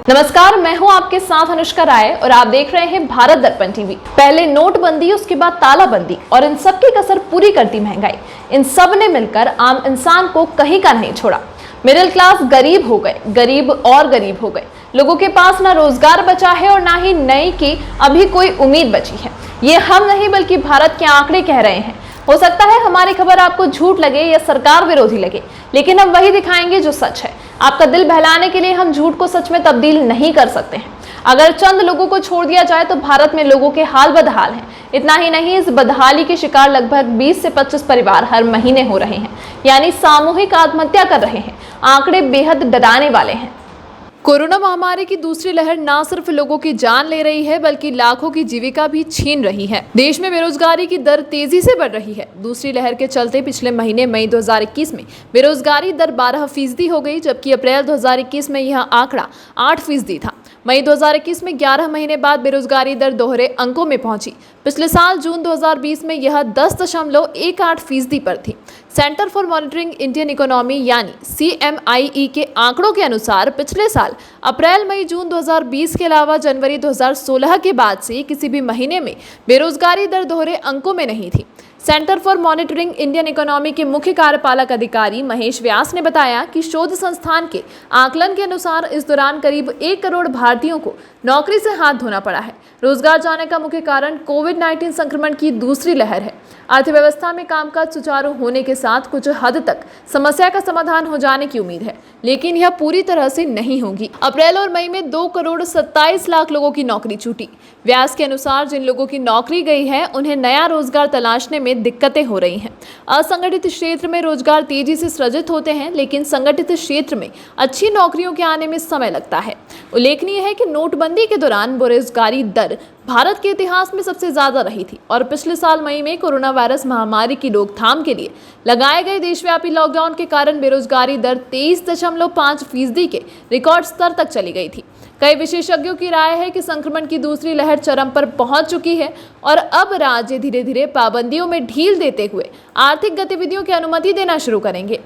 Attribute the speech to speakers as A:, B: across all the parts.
A: नमस्कार, मैं हूं आपके साथ अनुष्का राय और आप देख रहे हैं भारत दर्पण टीवी। पहले नोटबंदी, उसके बाद तालाबंदी और इन सब की कसर पूरी कर दी महंगाई। इन सब ने मिलकर आम इंसान को कहीं का नहीं छोड़ा। मिडिल क्लास गरीब हो गए, गरीब और गरीब हो गए। लोगों के पास ना रोजगार बचा है और ना ही नई की अभी कोई उम्मीद बची है। ये हम नहीं बल्कि भारत के आंकड़े कह रहे हैं। हो सकता है हमारी खबर आपको झूठ लगे या सरकार विरोधी लगे, लेकिन हम वही दिखाएंगे जो सच है। आपका दिल बहलाने के लिए हम झूठ को सच में तब्दील नहीं कर सकते हैं। अगर चंद लोगों को छोड़ दिया जाए तो भारत में लोगों के हाल बदहाल हैं। इतना ही नहीं, इस बदहाली के शिकार लगभग 20 से 25 परिवार हर महीने हो रहे हैं, यानी सामूहिक आत्महत्या कर रहे हैं। आंकड़े बेहद डराने वाले हैं। कोरोना महामारी की दूसरी लहर न सिर्फ लोगों की जान ले रही है बल्कि लाखों की जीविका भी छीन रही है। देश में बेरोजगारी की दर तेजी से बढ़ रही है। दूसरी लहर के चलते पिछले महीने मई 2021 में बेरोजगारी दर 12% हो गई, जबकि अप्रैल 2021 में यह आंकड़ा 8% था। मई 2021 में 11 महीने बाद बेरोजगारी दर दोहरे अंकों में पहुंची। पिछले साल जून 2020 में यह 10.18% पर थी। Centre for monitoring Indian economy यानी CMIE के आंकड़ों के अनुसार पिछले साल अप्रैल, मई, जून 2020 के अलावा जनवरी 2016 के बाद से किसी भी महीने में बेरोजगारी दर दोहरे अंकों में नहीं थी। Centre for monitoring Indian economy के मुख्य कार्यपालक अधिकारी महेश व्यास ने बताया कि शोध संस्थान के आकलन के अनुसार इस दौरान करीब 1 करोड़ भारतीयों को नौकरी से हाथ धोना पड़ा है। रोजगार जाने का मुख्य कारण कोविड-19 संक्रमण की दूसरी लहर है। अर्थव्यवस्था में कामकाज सुचारू होने के साथ कुछ हद तक समस्या का समाधान हो जाने की उम्मीद है, लेकिन यह पूरी तरह से नहीं होगी। अप्रैल और मई में 2 करोड़ 27 लाख लोगों की नौकरी छूटी। व्यास के अनुसार जिन लोगों की नौकरी गई है उन्हें नया रोजगार तलाशने में दिक्कतें हो रही हैं। असंगठित क्षेत्र में रोजगार तेजी से सृजित होते हैं, लेकिन संगठित क्षेत्र में अच्छी नौकरियों के आने में समय लगता है। उल्लेखनीय है कि नोटबंदी के दौरान बेरोजगारी दर भारत के इतिहास में सबसे ज्यादा रही थी और पिछले साल मई में कोरोना वायरस महामारी की रोकथाम के लिए लगाए गए देशव्यापी लॉकडाउन के कारण बेरोजगारी दर 23.5% के रिकॉर्ड स्तर तक चली गई थी। कई विशेषज्ञों की राय है कि संक्रमण की दूसरी लहर चरम पर पहुंच चुकी है और अब राज्य धीरे धीरे पाबंदियों में ढील देते हुए आर्थिक गतिविधियों की अनुमति देना शुरू करेंगे।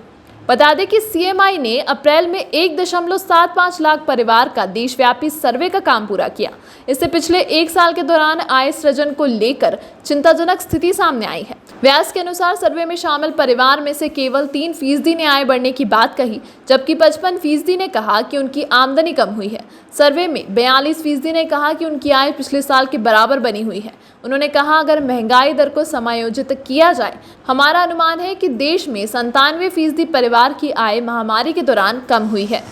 A: बता दें कि CMI ने अप्रैल में 1.75 लाख परिवार का देशव्यापी सर्वे का काम पूरा किया। इससे पिछले 1 साल के दौरान आय सृजन को लेकर चिंताजनक स्थिति सामने आई है। व्यास के अनुसार सर्वे में शामिल परिवार में से केवल 3% ने आय बढ़ने की बात कही, जबकि 55% ने कहा कि उनकी आमदनी कम हुई है। सर्वे में 42% ने कहा कि उनकी आय पिछले साल के बराबर बनी हुई है। उन्होंने कहा, अगर महंगाई दर को समायोजित किया जाए, हमारा अनुमान है कि देश में 97% परिवार की आय महामारी के दौरान कम हुई है।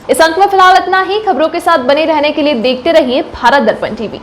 A: इस अंक में फिलहाल इतना ही। खबरों के साथ बने रहने के लिए देखते रहिए भारत दर्पण टीवी।